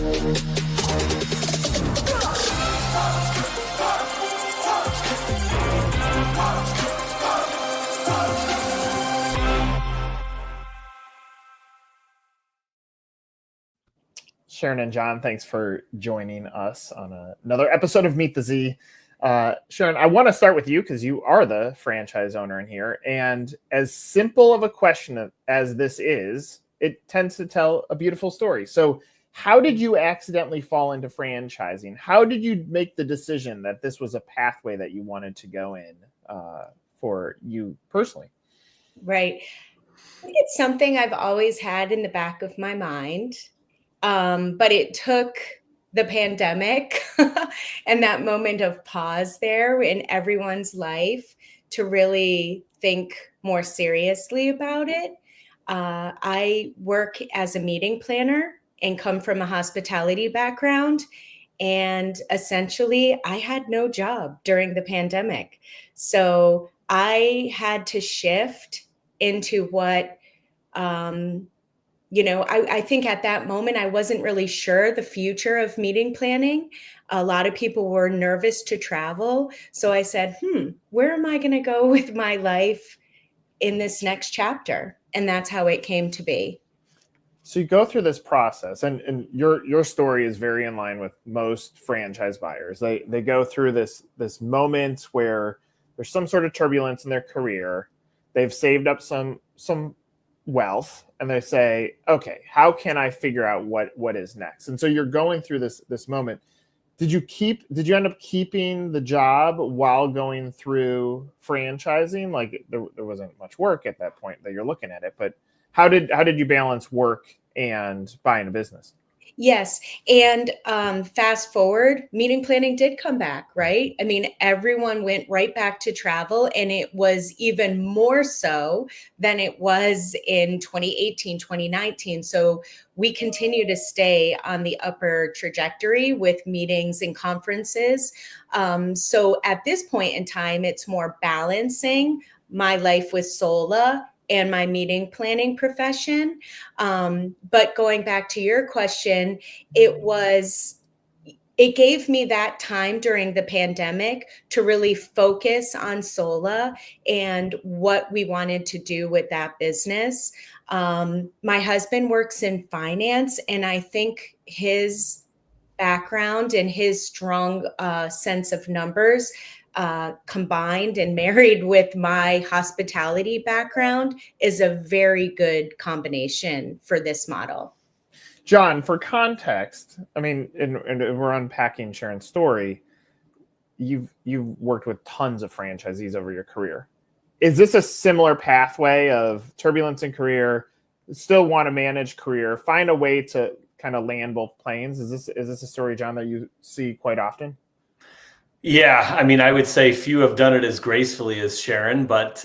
Sharon and John, thanks for joining us on another episode of Meet the Z. Sharon, I want to start with you because you are the franchise owner in here. And as simple of a question as this is, it tends to tell a beautiful story. So how did you accidentally fall into franchising? How did you make the decision that this was a pathway that you wanted to go in for you personally? Right. I think it's something I've always had in the back of my mind. But it took the pandemic and that moment of pause there in everyone's life to really think more seriously about it. I work as a meeting planner and come from a hospitality background. And essentially, I had no job during the pandemic. So I had to shift into what I think at that moment, I wasn't really sure the future of meeting planning. A lot of people were nervous to travel. So I said, where am I going to go with my life in this next chapter? And that's how it came to be. So you go through this process, and your story is very in line with most franchise buyers. They go through this moment where there's some sort of turbulence in their career. They've saved up some wealth, and they say, okay, how can I figure out what is next? And so you're going through this moment. Did you end up keeping the job while going through franchising? Like there wasn't much work at that point that you're looking at it, but how did you balance work and buying a business? Yes. And fast forward, meeting planning did come back, right? I mean, everyone went right back to travel, and it was even more so than it was in 2018, 2019. So we continue to stay on the upper trajectory with meetings and conferences. So at this point in time, it's more balancing my life with Sola and my meeting planning profession. But going back to your question, it gave me that time during the pandemic to really focus on Sola and what we wanted to do with that business. My husband works in finance, and I think his background and his strong sense of numbers combined and married with my hospitality background is a very good combination for this model. John, for context, I mean, and we're unpacking Sharon's story. You've worked with tons of franchisees over your career. Is this a similar pathway of turbulence in career, still want to manage career, find a way to kind of land both planes? Is this a story, John, that you see quite often? Yeah, I mean, I would say few have done it as gracefully as Sharon, but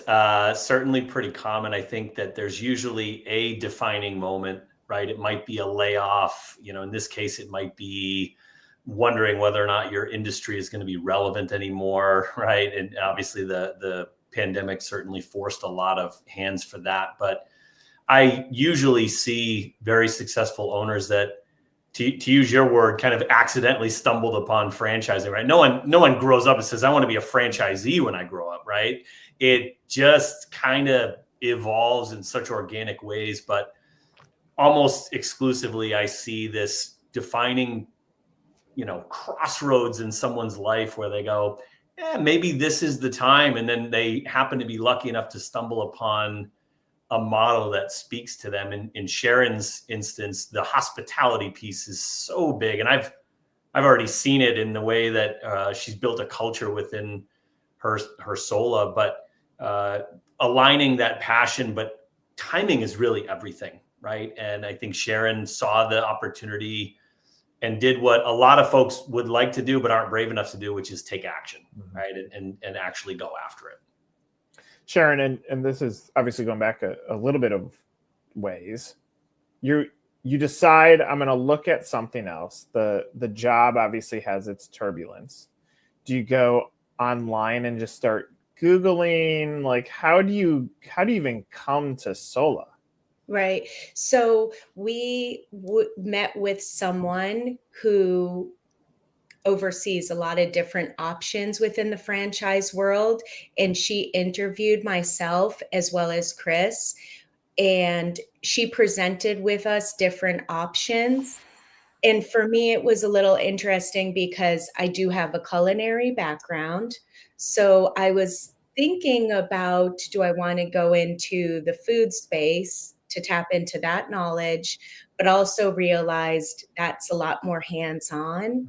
certainly pretty common. I think that there's usually a defining moment, right? It might be a layoff. In this case, it might be wondering whether or not your industry is going to be relevant anymore, right? And obviously the pandemic certainly forced a lot of hands for that. But I usually see very successful owners that, to use your word, kind of accidentally stumbled upon franchising, right? No one grows up and says, I want to be a franchisee when I grow up, right? It just kind of evolves in such organic ways, but almost exclusively I see this defining, crossroads in someone's life where they go, maybe this is the time. And then they happen to be lucky enough to stumble upon a model that speaks to them. In Sharon's instance, the hospitality piece is so big, and I've already seen it in the way that she's built a culture within her Sola. But aligning that passion, but timing is really everything, right? And I think Sharon saw the opportunity and did what a lot of folks would like to do but aren't brave enough to do, which is take action, right? And actually go after it. Sharon, and this is obviously going back a little bit of ways. You decide, I'm going to look at something else. The job obviously has its turbulence. Do you go online and just start Googling? Like, how do you even come to Sola? Right. So we met with someone who oversees a lot of different options within the franchise world. And she interviewed myself as well as Chris. And she presented with us different options. And for me, it was a little interesting because I do have a culinary background. So I was thinking about, do I want to go into the food space to tap into that knowledge, but also realized that's a lot more hands-on.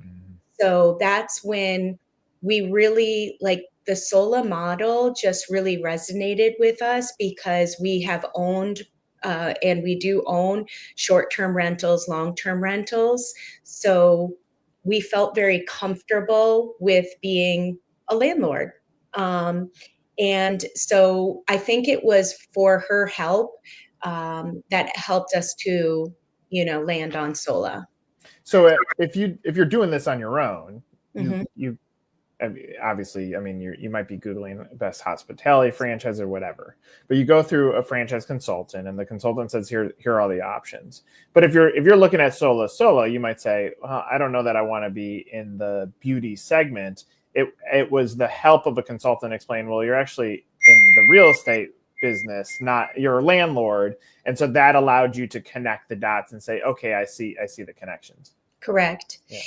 So that's when we really like the Sola model just really resonated with us because we have owned and we do own short-term rentals, long-term rentals. So we felt very comfortable with being a landlord. Um, and so I think it was for her help that helped us to, land on Sola. So if you're doing this on your own, Mhm. you I mean, obviously, I mean, you might be Googling best hospitality franchise or whatever, but you go through a franchise consultant and the consultant says, here are all the options. But if you're looking at Sola, you might say, well, I don't know that I want to be in the beauty segment. It was the help of a consultant explain, well, you're actually in the real estate business, not you're a landlord. And so that allowed you to connect the dots and say, okay, I see the connections. Correct. Yeah.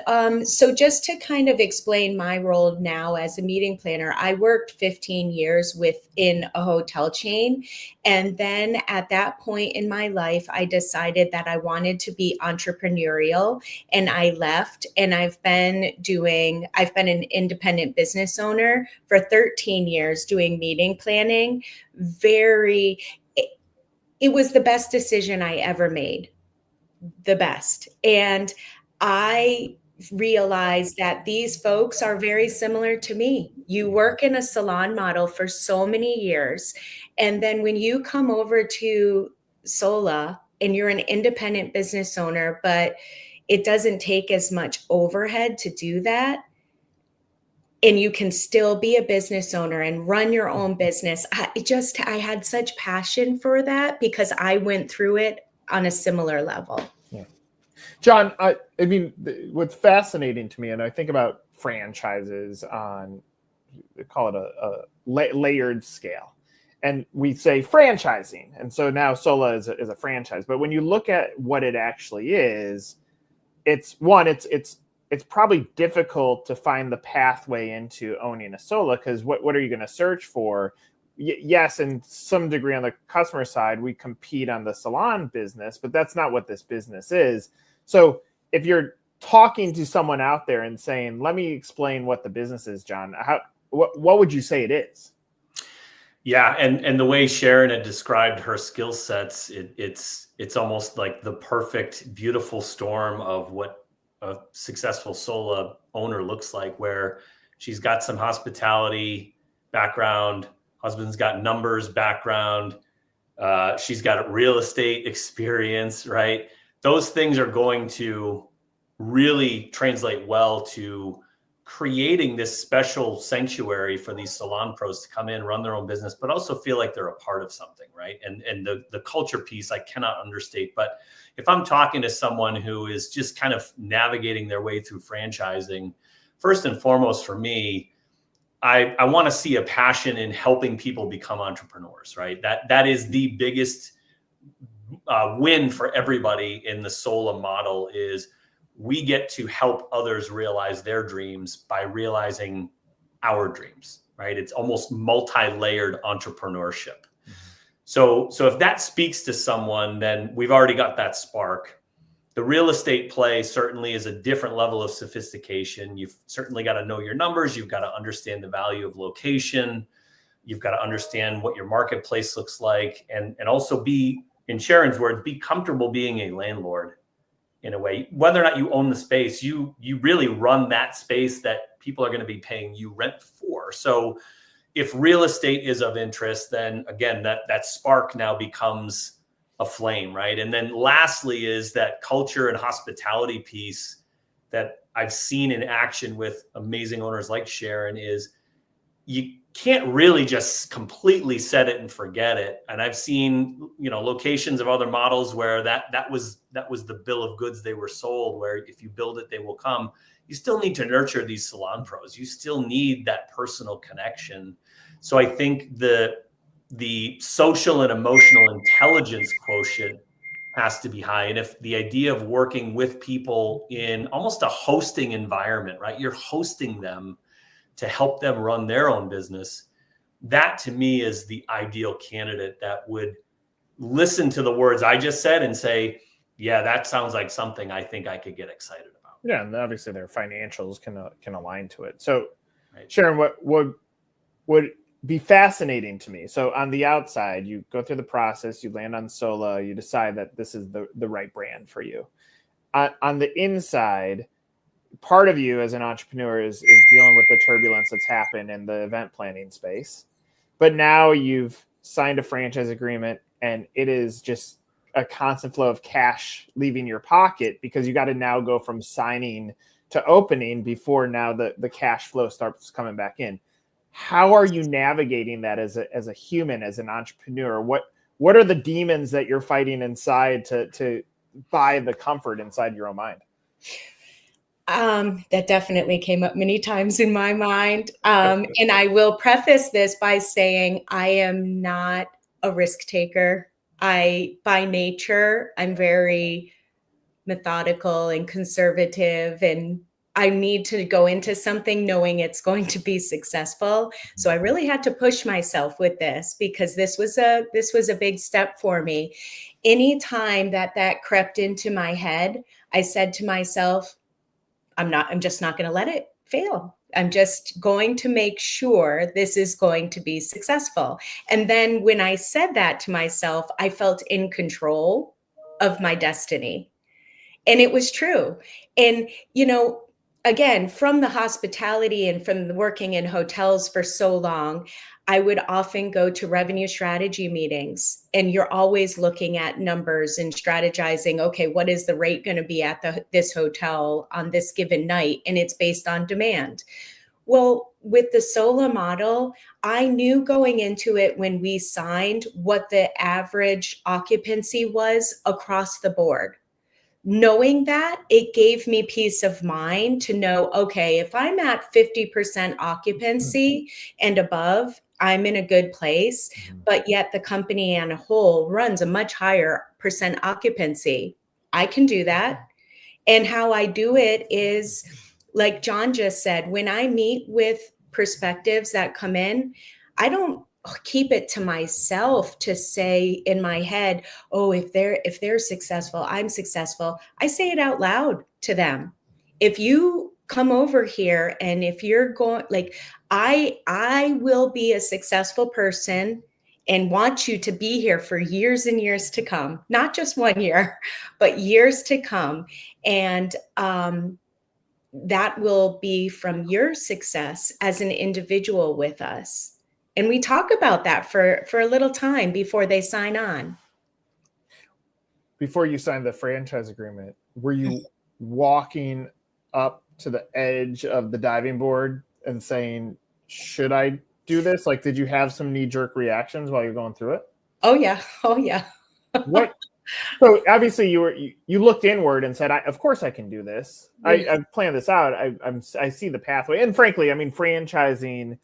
And so just to kind of explain my role now as a meeting planner, I worked 15 years within a hotel chain. And then at that point in my life, I decided that I wanted to be entrepreneurial and I left and I've been an independent business owner for 13 years doing meeting planning. It was the best decision I ever made. The best. And I realized that these folks are very similar to me. You work in a salon model for so many years. And then when you come over to Sola and you're an independent business owner, but it doesn't take as much overhead to do that. And you can still be a business owner and run your own business. I had such passion for that because I went through it on a similar level. Yeah. John, I mean, what's fascinating to me, and I think about franchises on, they call it a layered scale, and we say franchising, and so now Sola is a franchise. But when you look at what it actually is, it's probably difficult to find the pathway into owning a Sola because what are you going to search for? Yes, in some degree on the customer side, we compete on the salon business, but that's not what this business is. So if you're talking to someone out there and saying, let me explain what the business is, John, what would you say it is? Yeah, and the way Sharon had described her skill sets, it's almost like the perfect, beautiful storm of what a successful Sola owner looks like, where she's got some hospitality background, husband's got numbers background, she's got real estate experience, right? Those things are going to really translate well to creating this special sanctuary for these salon pros to come in, run their own business, but also feel like they're a part of something, right? And the culture piece, I cannot understate. But if I'm talking to someone who is just kind of navigating their way through franchising, first and foremost for me, I want to see a passion in helping people become entrepreneurs, right? That is the biggest win for everybody in the Sola model is we get to help others realize their dreams by realizing our dreams, right? It's almost multi-layered entrepreneurship. Mm-hmm. So if that speaks to someone, then we've already got that spark. The real estate play certainly is a different level of sophistication. You've certainly got to know your numbers. You've got to understand the value of location. You've got to understand what your marketplace looks like, and also be, in Sharon's words, be comfortable being a landlord in a way. Whether or not you own the space, you really run that space that people are going to be paying you rent for. So if real estate is of interest, then again, that spark now becomes a flame, right? And then lastly is that culture and hospitality piece that I've seen in action with amazing owners like Sharon is you can't really just completely set it and forget it. And I've seen, locations of other models where that was the bill of goods they were sold, where if you build it, they will come. You still need to nurture these salon pros. You still need that personal connection. So I think the social and emotional intelligence quotient has to be high. And if the idea of working with people in almost a hosting environment, right? You're hosting them to help them run their own business. That to me is the ideal candidate that would listen to the words I just said and say, yeah, that sounds like something I think I could get excited about. Yeah. And obviously their financials can align to it. So Right. Sharon, what would be fascinating to me. So on the outside, you go through the process, you land on Sola, you decide that this is the right brand for you. On the inside, part of you as an entrepreneur is dealing with the turbulence that's happened in the event planning space. But now you've signed a franchise agreement and it is just a constant flow of cash leaving your pocket because you got to now go from signing to opening before now the cash flow starts coming back in. How are you navigating that as a human, as an entrepreneur? What are the demons that you're fighting inside to buy the comfort inside your own mind? That definitely came up many times in my mind. And I will preface this by saying I am not a risk taker. By nature, I'm very methodical and conservative, and I need to go into something knowing it's going to be successful. So I really had to push myself with this because this was a big step for me. Anytime that crept into my head, I said to myself, I'm just not going to let it fail. I'm just going to make sure this is going to be successful. And then when I said that to myself, I felt in control of my destiny. And it was true. And, again, from the hospitality and from the working in hotels for so long, I would often go to revenue strategy meetings, and you're always looking at numbers and strategizing. Okay, what is the rate going to be at this hotel on this given night? And it's based on demand. Well, with the Sola model, I knew going into it when we signed what the average occupancy was across the board. Knowing that, it gave me peace of mind to know, okay, if I'm at 50% occupancy and above, I'm in a good place, but yet the company on a whole runs a much higher percent occupancy. I can do that. And how I do it is, like John just said, when I meet with perspectives that come in, I don't keep it to myself to say in my head, oh, if they're successful, I'm successful. I say it out loud to them. If you come over here and if you're going, like, I will be a successful person and want you to be here for years and years to come, not just 1 year, but years to come. And that will be from your success as an individual with us. And we talk about that for a little time before they sign on. Before you signed the franchise agreement, were you walking up to the edge of the diving board and saying, should I do this? Like, did you have some knee-jerk reactions while you're going through it? Oh, yeah. Oh, yeah. What? So obviously you looked inward and said, of course I can do this. I've planned this out. I see the pathway. And frankly, I mean, franchising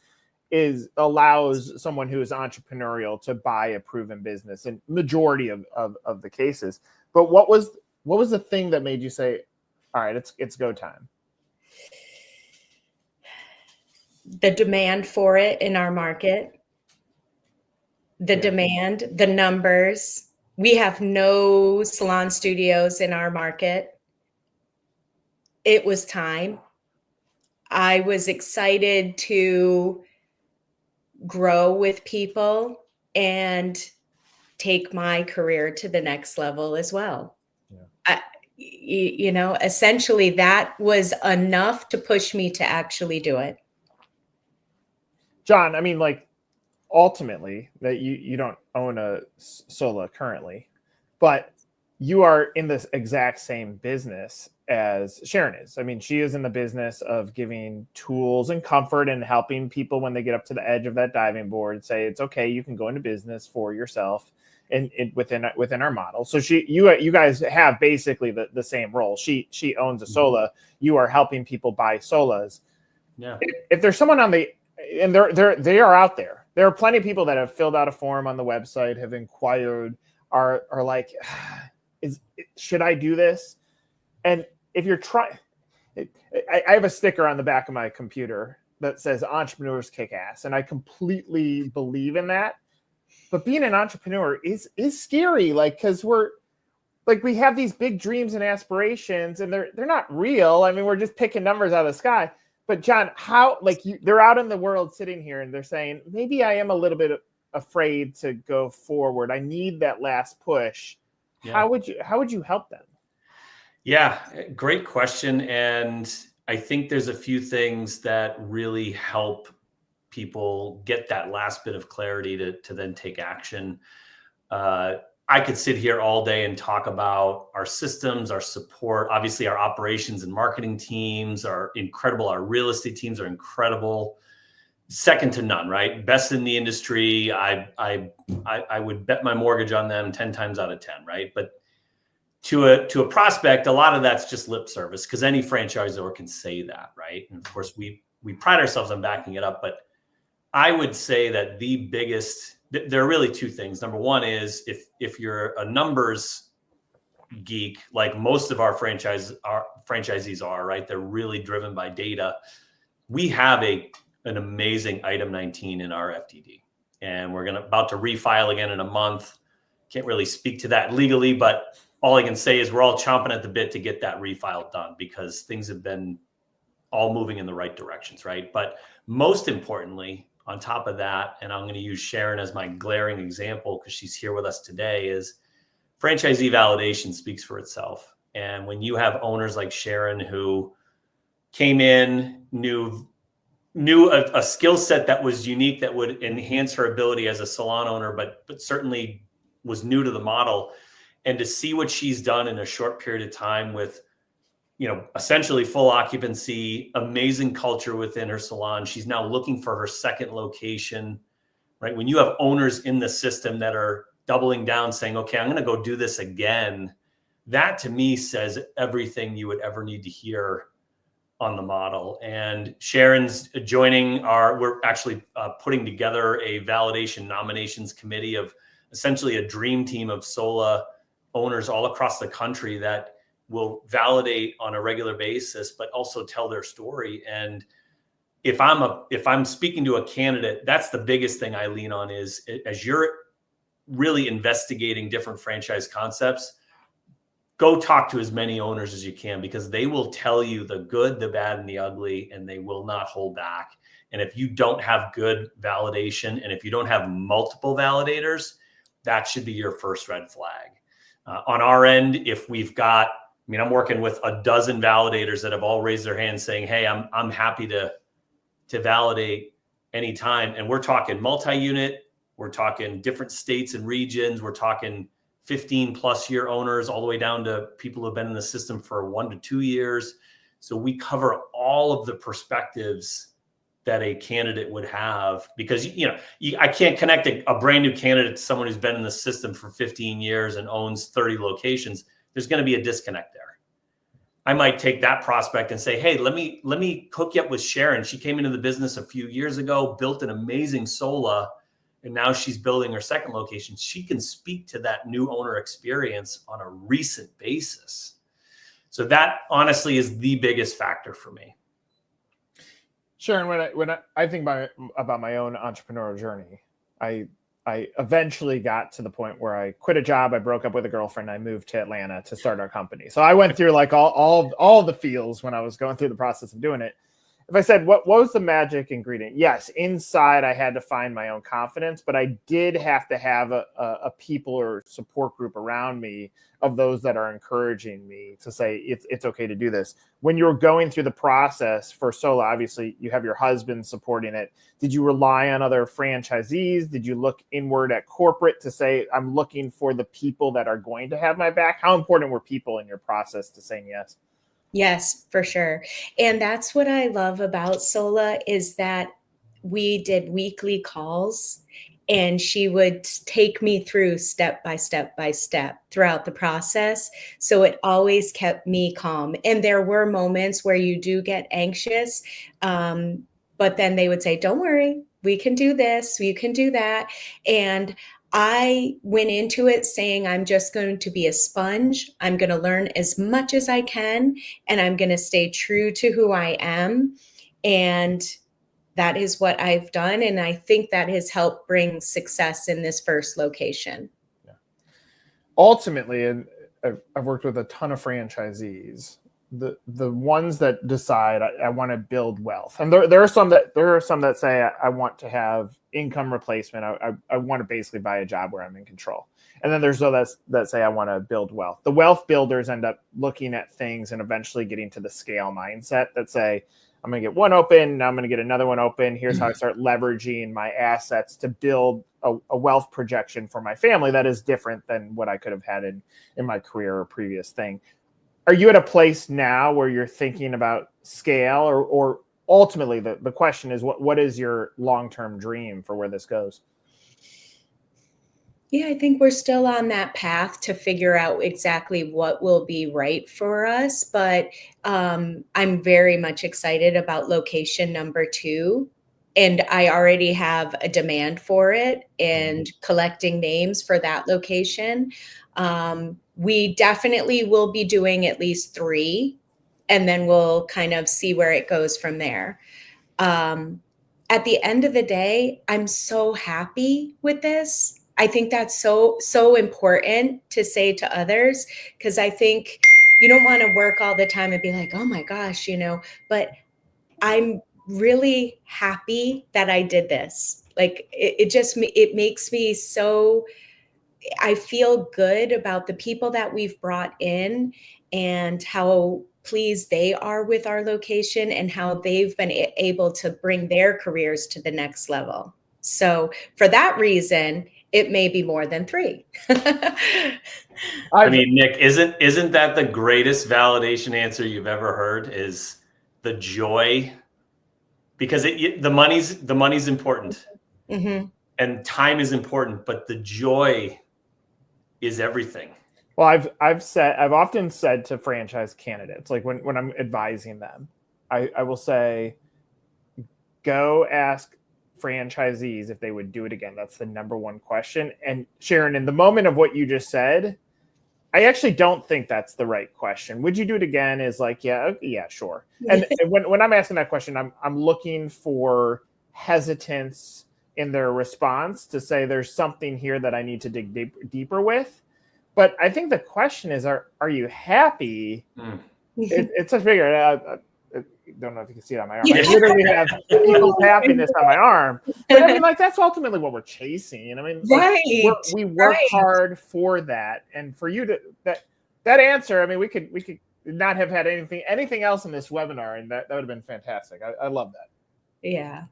allows someone who is entrepreneurial to buy a proven business in majority of the cases. But what was the thing that made you say, all right, it's go time? The demand for it in our market, the demand, the numbers. We have no salon studios in our market. It was time. I was excited to grow with people and take my career to the next level as well. Yeah. Essentially that was enough to push me to actually do it. John, I mean, like, ultimately that you don't own a Sola currently, but you are in this exact same business as Sharon is. I mean, she is in the business of giving tools and comfort and helping people when they get up to the edge of that diving board, say it's okay, you can go into business for yourself and within our model. So you guys have basically the same role. She owns a Sola. You are helping people buy Solas. Yeah. If there's someone on the, and they are out there. There are plenty of people that have filled out a form on the website, have inquired, are like, should I do this? And if you're trying, I have a sticker on the back of my computer that says entrepreneurs kick ass. And I completely believe in that. But being an entrepreneur is scary. Like, cause we have these big dreams and aspirations and they're not real. I mean, we're just picking numbers out of the sky. But John, they're out in the world sitting here and they're saying, maybe I am a little bit afraid to go forward. I need that last push. Yeah. How would you help them? Yeah, great question. And I think there's a few things that really help people get that last bit of clarity to then take action. I could sit here all day and talk about our systems, our support. Obviously, our operations and marketing teams are incredible. Our real estate teams are incredible. Second to none, right? Best in the industry. I would bet my mortgage on them 10 times out of 10, right? But to a prospect, a lot of that's just lip service because any franchisor can say that, right? And of course, we pride ourselves on backing it up. But I would say that there are really two things. Number one is if you're a numbers geek, like most of our franchisees are, right? They're really driven by data. We have an amazing item 19 in our FTD, and we're about to refile again in a month. Can't really speak to that legally, but all I can say is we're all chomping at the bit to get that refile done because things have been all moving in the right directions, right? But most importantly, on top of that, and I'm going to use Sharon as my glaring example because she's here with us today, is franchisee validation speaks for itself. And when you have owners like Sharon who came in, knew a skill set that was unique, that would enhance her ability as a salon owner, but certainly was new to the model, and to see what she's done in a short period of time with, essentially full occupancy, amazing culture within her salon. She's now looking for her second location, right? When you have owners in the system that are doubling down saying, okay, I'm going to go do this again. That to me says everything you would ever need to hear on the model. And Sharon's joining we're actually putting together a validation nominations committee of essentially a dream team of Sola owners all across the country that will validate on a regular basis, but also tell their story. And if I'm speaking to a candidate, that's the biggest thing I lean on is as you're really investigating different franchise concepts, go talk to as many owners as you can because they will tell you the good, the bad, and the ugly, and they will not hold back. And if you don't have good validation and if you don't have multiple validators, that should be your first red flag. On our end, if we've got, I'm working with a dozen validators that have all raised their hands saying, hey, I'm happy to validate anytime. And we're talking multi-unit, we're talking different states and regions, we're talking 15 plus year owners all the way down to people who have been in the system for 1 to 2 years. So we cover all of the perspectives that a candidate would have because, I can't connect a brand new candidate to someone who's been in the system for 15 years and owns 30 locations. There's going to be a disconnect there. I might take that prospect and say, hey, let me hook you up with Sharon. She came into the business a few years ago, built an amazing Sola, and now she's building her second location. She can speak to that new owner experience on a recent basis. So that honestly is the biggest factor for me. Sharon, when I think about my own entrepreneurial journey, I eventually got to the point where I quit a job. I broke up with a girlfriend. I moved to Atlanta to start our company. So I went through like all the feels when I was going through the process of doing it. if I said, what was the magic ingredient? Yes, inside I had to find my own confidence, but I did have to have a people or support group around me of those that are encouraging me to say, it's okay to do this. When you're going through the process for Sola, obviously you have your husband supporting it. Did you rely on other franchisees? Did you look inward at corporate to say, I'm looking for the people that are going to have my back? How important were people in your process to saying yes? Yes, for sure. And that's what I love about Sola is that we did weekly calls and she would take me through step by step by step throughout the process. So it always kept me calm. And there were moments where you do get anxious, but then they would say, don't worry, we can do this, you can do that. And I went into it saying, I'm just going to be a sponge. I'm going to learn as much as I can, and I'm going to stay true to who I am. And that is what I've done. And I think that has helped bring success in this first location. Yeah. Ultimately, and I've worked with a ton of franchisees, the ones that decide I want to build wealth, and there are some that say I want to have income replacement. I want to basically buy a job where I'm in control. And then there's those that say I want to build wealth. The wealth builders end up looking at things and eventually getting to the scale mindset that say, I'm going to get one open, now I'm going to get another one open. Here's how I start leveraging my assets to build a wealth projection for my family that is different than what I could have had in my career or previous thing. Are you at a place now where you're thinking about scale, or ultimately the question is what is your long-term dream for where this goes? Yeah, I think we're still on that path to figure out exactly what will be right for us. But I'm very much excited about location number 2. And I already have a demand for it and collecting names for that location. We definitely will be doing at least 3, and then we'll kind of see where it goes from there. At the end of the day, I'm so happy with this. I think that's so important to say to others, because I think you don't want to work all the time and be like, oh my gosh, but I'm really happy that I did this. Like it makes me so, I feel good about the people that we've brought in and how pleased they are with our location and how they've been able to bring their careers to the next level. So for that reason, it may be more than 3. I mean, Nick, isn't that the greatest validation answer you've ever heard? Is the joy, because the money's important, Mm-hmm. and time is important, but the joy is everything. Well, I've often said to franchise candidates, like when I'm advising them, I will say, go ask franchisees if they would do it again. That's the number one question. And Sharon, in the moment of what you just said, I actually don't think that's the right question. Would you do it again? Is like, yeah, sure. And when I'm asking that question, I'm looking for hesitance in their response to say there's something here that I need to dig deeper with. But I think the question is, are you happy? It's such bigger. I don't know if you can see it on my arm. I literally have people's happiness on my arm. But I mean, like, that's ultimately what we're chasing. And I mean, like, we work hard for that. And for you to that answer, I mean, we could not have had anything else in this webinar, and that would have been fantastic. I love that. Yeah.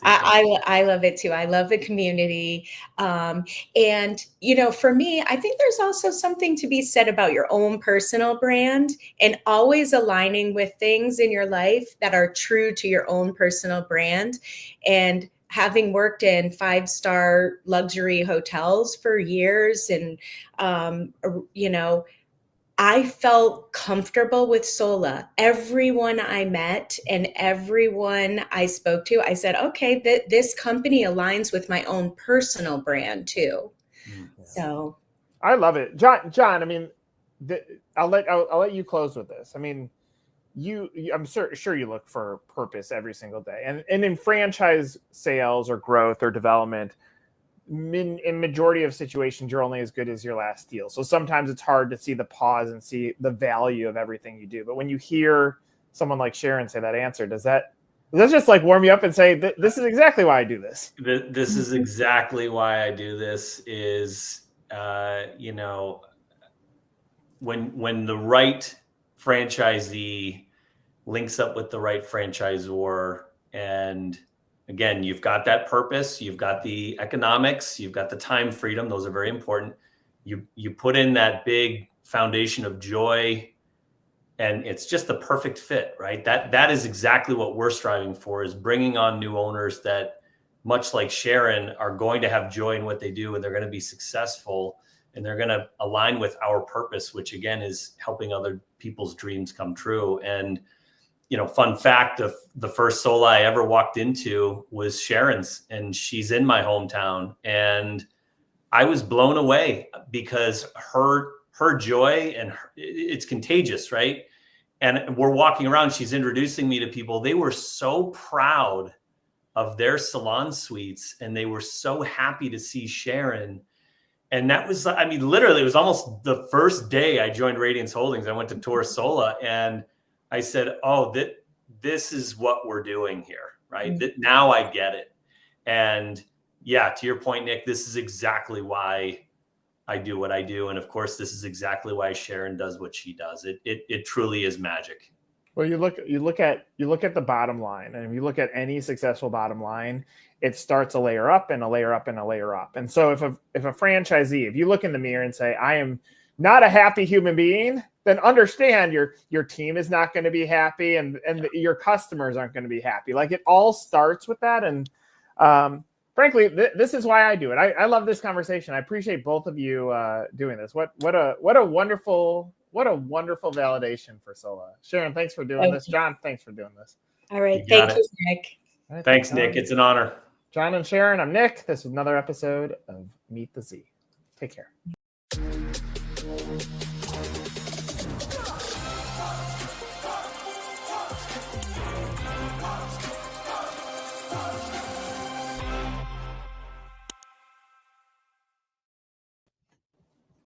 I love it too. I love the community. And, for me, I think there's also something to be said about your own personal brand and always aligning with things in your life that are true to your own personal brand. And having worked in 5-star luxury hotels for years and, I felt comfortable with Sola. Everyone I met and everyone I spoke to, I said, okay, this company aligns with my own personal brand too. So I love it. John, I mean, I'll let you close with this. I mean, I'm sure you look for purpose every single day. And in franchise sales or growth or development, in majority of situations, you're only as good as your last deal. So sometimes it's hard to see the pause and see the value of everything you do. But when you hear someone like Sharon say that answer, does that Let's just like warm you up and say this is exactly why I do this. This is exactly why I do this is, you know, when the right franchisee links up with the right franchisor, and again, you've got that purpose, you've got the economics, you've got the time freedom. Those are very important. You put in that big foundation of joy, and it's just the perfect fit, right? That is exactly what we're striving for, is bringing on new owners that, much like Sharon, are going to have joy in what they do, and they're going to be successful, and they're going to align with our purpose, which again is helping other people's dreams come true. And, you know, fun fact, of the first Sola I ever walked into was Sharon's, and she's in my hometown. And I was blown away because her joy, and it's contagious, right? And we're walking around, she's introducing me to people. They were so proud of their salon suites, and they were so happy to see Sharon. And that was, I mean, literally, it was almost the first day I joined Radiance Holdings. I went to tour Sola, and I said, oh, this is what we're doing here, right? That now I get it. And yeah, to your point, Nick, this is exactly why I do what I do. And of course, this is exactly why Sharon does what she does. It truly is magic. Well, you look at the bottom line, and if you look at any successful bottom line, it starts a layer up and a layer up and a layer up. And so if a franchisee, if you look in the mirror and say, I am not a happy human being, then understand your team is not going to be happy, and your customers aren't going to be happy. Like, it all starts with that. And frankly, this is why I do it. I love this conversation. I appreciate both of you doing this. What a wonderful validation for Sola. Sharon, thanks for doing this. John, thanks for doing this. All right. Thank you, Nick. Right, thanks, Nick. It's an honor. John and Sharon, I'm Nick. This is another episode of Meet the Z. Take care.